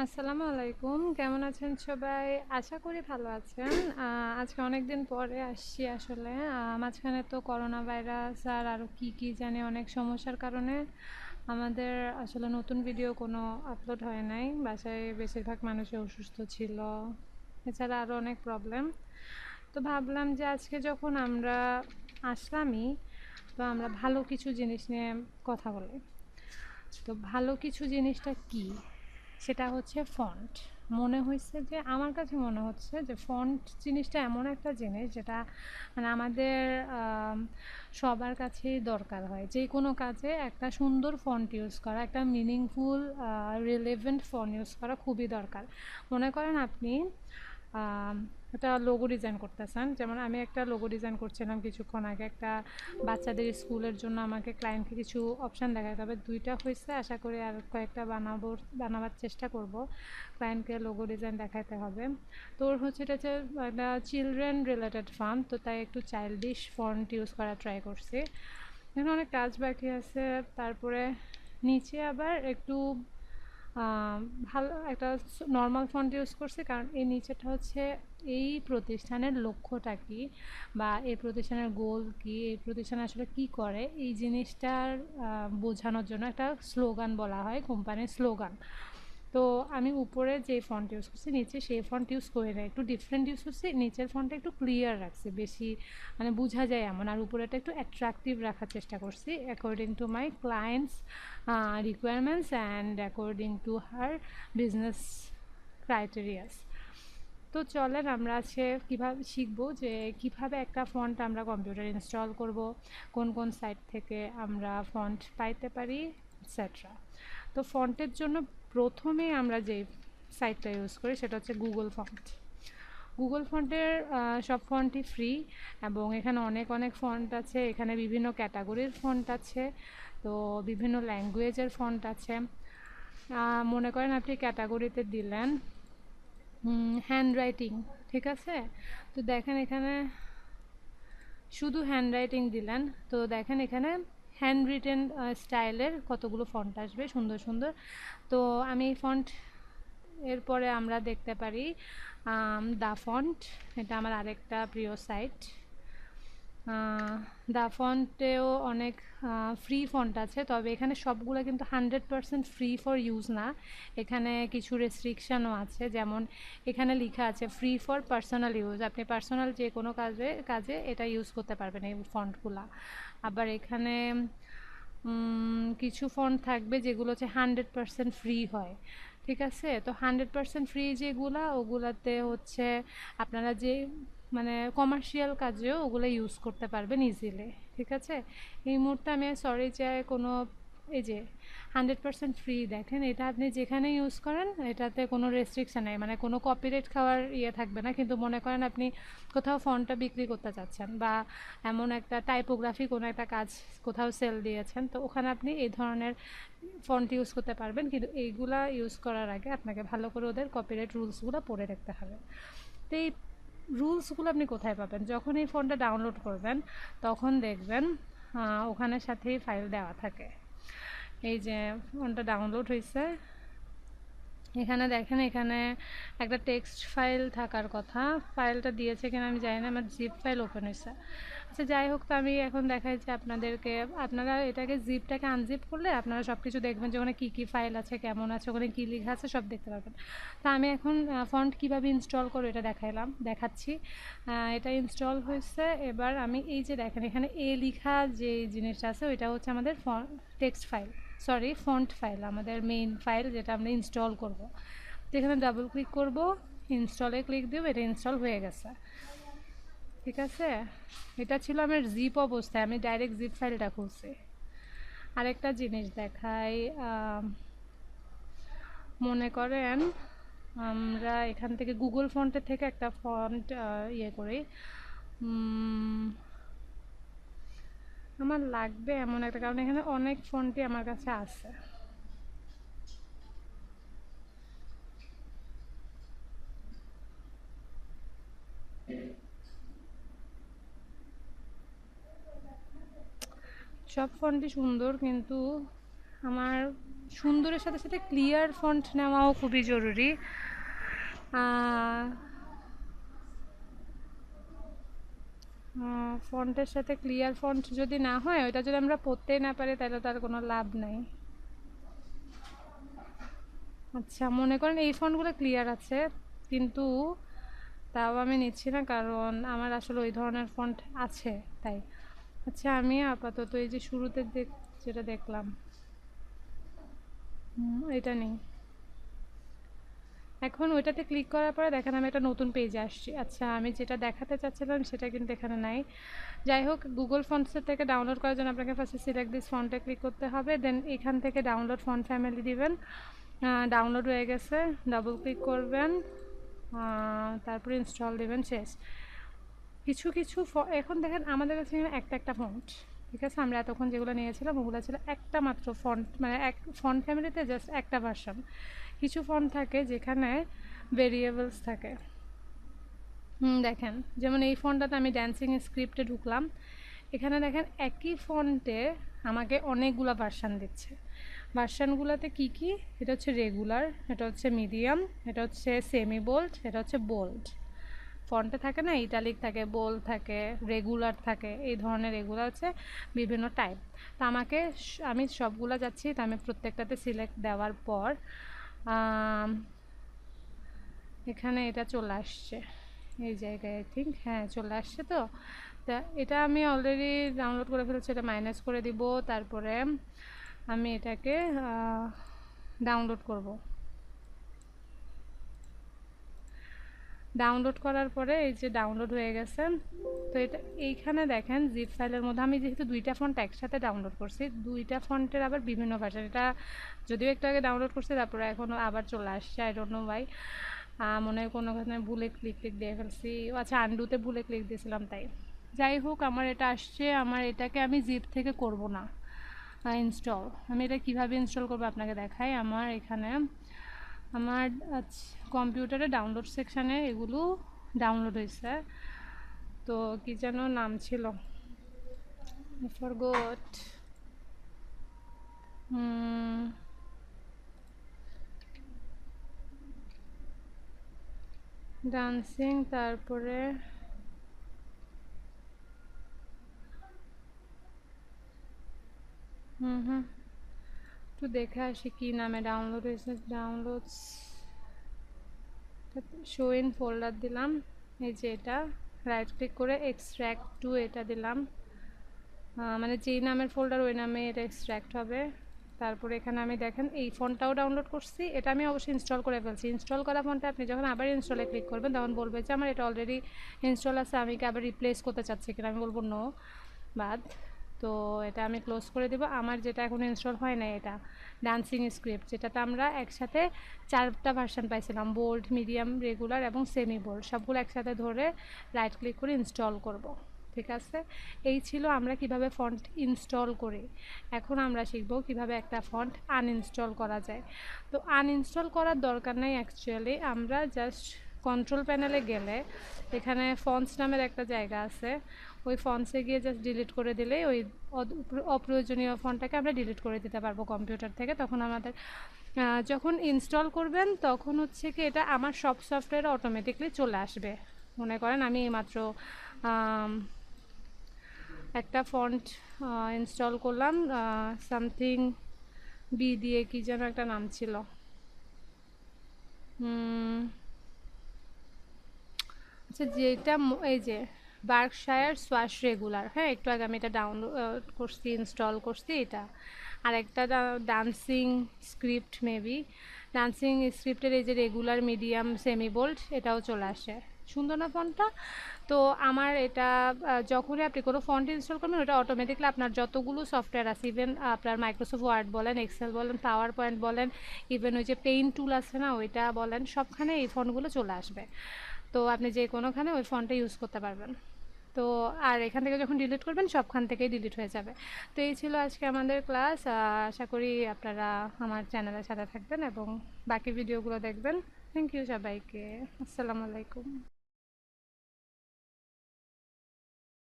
আসসালামু আলাইকুম। কেমন আছেন সবাই? আশা করি ভালো আছেন। আজকে অনেকদিন পরে আসছি আসলে। মাঝখানে তো করোনা ভাইরাস আর আরও কি জানি অনেক সমস্যার কারণে আমাদের আসলে নতুন ভিডিও কোনো আপলোড হয় নাই। বাসায় বেশিরভাগ মানুষই অসুস্থ ছিল। এছাড়া আরও অনেক প্রবলেম। তো ভাবলাম যে আজকে যখন আমরা আসলামই, তো আমরা ভালো কিছু জিনিস নিয়ে কথা বলি। তো ভালো কিছু জিনিসটা কি? সেটা হচ্ছে ফন্ট। মনে হয়েছে যে আমার কাছে মনে হচ্ছে যে ফন্ট জিনিসটা এমন একটা জিনিস যেটা মানে আমাদের আম, সবার কাছেই দরকার হয়। যে কোনো কাজে একটা সুন্দর ফন্ট ইউজ করা, একটা মিনিংফুল রিলেভেন্ট ফন্ট ইউজ করা খুবই দরকার। মনে করেন আপনি একটা লোগো ডিজাইন করতেছেন, যেমন আমি একটা লোগো ডিজাইন করছিলাম কিছুক্ষণ আগে। একটা বাচ্চাদের স্কুলের জন্য আমাকে ক্লায়েন্টকে কিছু অপশান দেখাতে হবে, দুইটা হয়েছে, আশা করি আর কয়েকটা বানাবার চেষ্টা করব। ক্লায়েন্টকে লোগো ডিজাইন দেখাতে হবে। তো ওর হচ্ছে এটা হচ্ছে একটা চিলড্রেন রিলেটেড ফান্ড, তো তাই একটু চাইল্ডিশ ফন্ট ইউজ করা ট্রাই করছি। এখানে অনেক কাজ বাকি আছে। তারপরে নিচে আবার একটু ভালো একটা নর্মাল ফন্ট ইউজ করছি, কারণ এই নিচেটা হচ্ছে এই প্রতিষ্ঠানের লক্ষ্যটা কী, বা এই প্রতিষ্ঠানের গোল কী, এই প্রতিষ্ঠান আসলে কী করে, এই জিনিসটার বোঝানোর জন্য একটা স্লোগান বলা হয়, কোম্পানির স্লোগান। তো আমি উপরে যে ফন্ট ইউজ করছি, নিচে সেই ফন্ট ইউজ করি না, একটু ডিফারেন্ট ইউজ করছি। নিচের ফন্টটা একটু ক্লিয়ার রাখছি, বেশি মানে বোঝা যায় এমন, আর উপরেটা একটু অ্যাট্রাকটিভ রাখার চেষ্টা করছি according to my clients requirements and according to her business criterias. তো চলেন আমরা আজকে কীভাবে শিখবো যে কিভাবে একটা ফন্ট আমরা কম্পিউটারে ইনস্টল করব, কোন কোন সাইট থেকে আমরা ফন্ট পাইতে পারি, এটসেট্রা। তো ফন্টের জন্য প্রথমে আমরা যে সাইটটা ইউজ করি সেটা হচ্ছে গুগল ফন্ট। গুগল ফন্টের সব ফন্টই ফ্রি, এবং এখানে অনেক অনেক ফন্ট আছে। এখানে বিভিন্ন ক্যাটাগরির ফন্ট আছে, তো বিভিন্ন ল্যাঙ্গুয়েজের ফন্ট আছে। মনে করেন আপনি ক্যাটাগরিতে দিলেন হ্যান্ড রাইটিং, ঠিক আছে? তো দেখেন এখানে শুধু হ্যান্ড রাইটিং দিলেন, তো দেখেন এখানে হ্যান্ড রিটেন স্টাইলের কতগুলো ফন্ট আসবে সুন্দর সুন্দর। তো আমি এই ফন্ট, এরপরে আমরা দেখতে পারি দা ফন্ট। এটা আমার আরেকটা প্রিয় সাইট। দা ফন্টেও অনেক ফ্রি ফন্ট আছে, তবে এখানে সবগুলো কিন্তু 100% ফ্রি ফর ইউজ না। এখানে কিছু রেস্ট্রিকশানও আছে, যেমন এখানে লেখা আছে ফ্রি ফর পার্সোনাল ইউজ, আপনি পার্সোনাল যে কোনো কাজে কাজে এটা ইউজ করতে পারবেন এই ফন্টগুলা। আবার এখানে কিছু ফন্ট থাকবে যেগুলো হচ্ছে 100% ফ্রি হয়, ঠিক আছে? তো 100% ফ্রি যেগুলা, ওগুলাতে হচ্ছে আপনারা যে মানে কমার্শিয়াল কাজেও ওগুলো ইউজ করতে পারবেন ইজিলি, ঠিক আছে? এই মুহূর্তে আমি সরি চাই কোনো, এই যে 100% ফ্রি, দেখেন এটা আপনি যেখানে ইউজ করেন এটাতে কোনো রেস্ট্রিকশান নেই, মানে কোনো কপিরাইট খাওয়ার ইয়ে থাকবে না। কিন্তু মনে করেন আপনি কোথাও ফন্টটা বিক্রি করতে চাচ্ছেন, বা এমন একটা টাইপোগ্রাফি কোনো একটা কাজ কোথাও সেল দিয়েছেন, তো ওখানে আপনি এই ধরনের ফন্ট ইউজ করতে পারবেন। কিন্তু এইগুলা ইউজ করার আগে আপনাকে ভালো করে ওদের কপিরাইট রুলসগুলো পড়ে রাখতে হবে। তো এই রুলসগুলো আপনি কোথায় পাবেন? যখন এই ফোনটা ডাউনলোড করবেন তখন দেখবেন ওখানের সাথেই ফাইল দেওয়া থাকে। এই যে ফোনটা ডাউনলোড হয়েছে, এখানে দেখেন এখানে একটা টেক্সট ফাইল থাকার কথা। ফাইলটা দিয়েছে কিনা আমি জানি না, আমার জিপ ফাইল ওপেন হয়েছে। আচ্ছা যাই হোক, তো আমি এখন দেখাচ্ছি আপনাদেরকে। আপনারা এটাকে জিপটাকে আনজিপ করলে আপনারা সব কিছু দেখবেন যে ওখানে কী কী ফাইল আছে, কেমন আছে, ওখানে কী লেখা আছে, সব দেখতে পারবেন। তা আমি এখন ফন্ট কীভাবে ইনস্টল করবো এটা দেখাচ্ছি। এটা ইনস্টল হয়েছে। এবার আমি এই যে দেখেন এখানে এ লেখা যে জিনিসটা আছে ওইটা হচ্ছে আমাদের text file, sorry font file, আমাদের মেইন ফাইল যেটা আমরা ইনস্টল করব। তো এখানে ডাবল ক্লিক করব, ইনস্টলে ক্লিক দেব, এটা ইনস্টল হয়ে গেছে, ঠিক আছে? এটা ছিল আমার জিপ অবস্থায়, আমি ডাইরেক্ট জিপ ফাইলটা খুলছি। আরেকটা জিনিস দেখাই, মনে করেন আমরা এখান থেকে গুগল ফন্টের থেকে একটা ফন্ট ইয়ে করি। আমার লাগবে এমন একটা, কারণ এখানে অনেক ফন্টই আমার কাছে আছে। সব ফন্টই সুন্দর, কিন্তু আমার সুন্দরের সাথে সাথে ক্লিয়ার ফন্ট নেওয়াও খুবই জরুরি। ফন্টের সাথে ক্লিয়ার ফন্ট যদি না হয়, ওইটা যদি আমরা পড়তেই না পারি, তাহলে তার কোনো লাভ নাই। আচ্ছা, মনে করেন এই ফন্টগুলো ক্লিয়ার আছে, কিন্তু তাও আমি নিচ্ছি না, কারণ আমার আসলে ওই ধরনের ফন্ট আছে তাই। আচ্ছা, আমি আপাতত এই যে শুরুতে যেটা দেখলাম, এটা নেই। এখন ওইটাতে ক্লিক করার পরে দেখেন আমি একটা নতুন পেজে আসছি। আচ্ছা, আমি যেটা দেখাতে চাচ্ছিলাম সেটা কিন্তু এখানে নাই। যাই হোক, গুগল ফন্টসের থেকে ডাউনলোড করার জন্য আপনাকে ফার্স্টে সিলেক্ট দিস ফন্টে ক্লিক করতে হবে, দেন এখান থেকে ডাউনলোড ফন্ট ফ্যামিলি দিবেন। ডাউনলোড হয়ে গেছে, ডাবল ক্লিক করবেন, তারপরে ইনস্টল দেবেন, শেষ। কিছু কিছু এখন দেখেন আমাদের কাছে একটা একটা ফন্ট, ঠিক আছে? আমরা এতক্ষণ যেগুলো নিয়েছিলাম ওগুলো ছিল একটা মাত্র ফন্ট, মানে এক ফন্ট ফ্যামিলিতে জাস্ট একটা ভার্সন। কিছু ফন্ট থাকে যেখানে ভেরিয়েবলস থাকে। দেখেন, যেমন এই ফন্টটাতে আমি ড্যান্সিং স্ক্রিপ্টে ঢুকলাম, এখানে দেখেন একই ফন্টে আমাকে অনেকগুলো ভার্সান দিচ্ছে। ভার্সানগুলোতে কি কি? এটা হচ্ছে রেগুলার, এটা হচ্ছে মিডিয়াম, এটা হচ্ছে সেমি বোল্ড, এটা হচ্ছে বোল্ড। ফন্টে থাকে না, ইটালিক থাকে, বোল্ড থাকে, রেগুলার থাকে, এই ধরনের এগুলো হচ্ছে বিভিন্ন টাইপ। তো আমি সবগুলো যাচ্ছি, তো আমি প্রত্যেকটাতে সিলেক্ট দেওয়ার পর এখানে এটা চলে আসছে এই জায়গায়, আই থিঙ্ক, হ্যাঁ চলে আসছে। তো তা এটা আমি অলরেডি ডাউনলোড করে ফেলেছি, এটা মাইনাস করে দিব, তারপরে আমি এটাকে ডাউনলোড করব। ডাউনলোড করার পরে এই যে ডাউনলোড হয়ে গেছে। তো এটা এইখানে দেখেন জিপ ফাইলের মধ্যে আমি যেহেতু দুইটা ফন্ট একসাথে ডাউনলোড করছি, দুইটা ফন্টের আবার বিভিন্ন ভার্সন। এটা যদিও একটু আগে ডাউনলোড করছি, তারপরে এখনও আবার চলে আসছে, আই ডোন্ট নো ওয়াই। মনে হয় কোনোখানে ভুলে ক্লিক দিয়ে ফেলছি। আচ্ছা, আন্ডুতে ভুলে ক্লিক দিয়েছিলাম তাই। যাই হোক, আমার এটা আসছে। আমার এটাকে আমি জিপ থেকে করব না ইনস্টল। আমি এটা কীভাবে ইনস্টল করবো আপনাকে দেখাই। আমার এখানে আমার কম্পিউটারে ডাউনলোড সেকশানে এগুলো ডাউনলোড হয়েছে। তো কি যেন নাম ছিল, ফরগট, ডান্সিং, তারপরে একটু দেখে আসি কী নামে ডাউনলোড হয়েছে। ডাউনলোডস, শো ইন ফোল্ডার দিলাম, এই যে এটা, রাইট ক্লিক করে এক্সট্র্যাক্ট টু এটা দিলাম, মানে যেই নামের ফোল্ডার ওই নামে এটা এক্সট্র্যাক্ট হবে। তারপরে এখানে আমি দেখেন এই ফোনটাও ডাউনলোড করছি, এটা আমি অবশ্যই ইনস্টল করে ফেলছি। ইনস্টল করা ফোনটা আপনি যখন আবার ইনস্টলে ক্লিক করবেন তখন বলবে যে আমার এটা অলরেডি ইনস্টল আছে, আমি কি আবার রিপ্লেস করতে চাচ্ছি কিনা। আমি বলবো নো, বাদ। তো এটা আমি ক্লোজ করে দেবো। আমার যেটা এখন ইনস্টল হয় না, এটা ডান্সিং স্ক্রিপ্ট, যেটাতে আমরা একসাথে 4টা ভার্সন পাইছিলাম, বোল্ড, মিডিয়াম, রেগুলার এবং সেমি বোল্ড, সবগুলো একসাথে ধরে রাইট ক্লিক করে ইনস্টল করব। ঠিক আছে, এই ছিল আমরা কিভাবে ফন্ট ইনস্টল করি। এখন আমরা শিখব কিভাবে একটা ফন্ট আনইনস্টল করা যায়। তো আনইনস্টল করার দরকার নেই অ্যাকচুয়ালি, আমরা জাস্ট কন্ট্রোল প্যানেলে গেলে এখানে ফন্টস নামের একটা জায়গা আছে, ওই ফন্টসে গিয়ে জাস্ট ডিলিট করে দিলেই ওই অপ্রয়োজনীয় ফন্টটাকে আমরা ডিলিট করে দিতে পারবো কম্পিউটার থেকে। তখন আমাদের যখন ইনস্টল করবেন তখন হচ্ছে কি এটা আমার সব সফটওয়্যারে অটোমেটিকলি চলে আসবে। মনে করেন আমি এইমাত্র একটা ফন্ট ইনস্টল করলাম, সামথিং বি দিয়ে, কি যেন একটা নাম ছিল, আচ্ছা যেটা এই যে বার্কশায়ার সোয়াশ রেগুলার, হ্যাঁ একটু আগে আমি এটা ডাউনলোড করছি, ইনস্টল করছি এটা। আর একটা ডান্সিং স্ক্রিপ্ট, মেবি ডান্সিং স্ক্রিপ্টের এই যে রেগুলার, মিডিয়াম, সেমি বোল্ড, এটাও চলে আসে। সুন্দর না ফন্টটা? তো আমার এটা যখনই আপনি কোনো ফন্ট ইনস্টল করবেন ওটা অটোমেটিকলি আপনার যতগুলো সফটওয়্যার আছে, ইভেন আপনার মাইক্রোসফট ওয়ার্ড বলেন, এক্সেল বলেন, পাওয়ার পয়েন্ট বলেন, ইভেন ওই যে পেইন্ট টুল আছে না ওইটা বলেন, সবখানে এই ফন্টগুলো চলে আসবে। তো আপনি যে কোনোখানে ওই ফন্টটা ইউজ করতে পারবেন। তো আর এখান থেকে যখন ডিলিট করবেন সবখান থেকেই ডিলিট হয়ে যাবে। তো এই ছিল আজকে আমাদের ক্লাস। আশা করি আপনারা আমার চ্যানেলের সাথে থাকবেন এবং বাকি ভিডিওগুলো দেখবেন। থ্যাংক ইউ সবাইকে। আসসালামু আলাইকুম।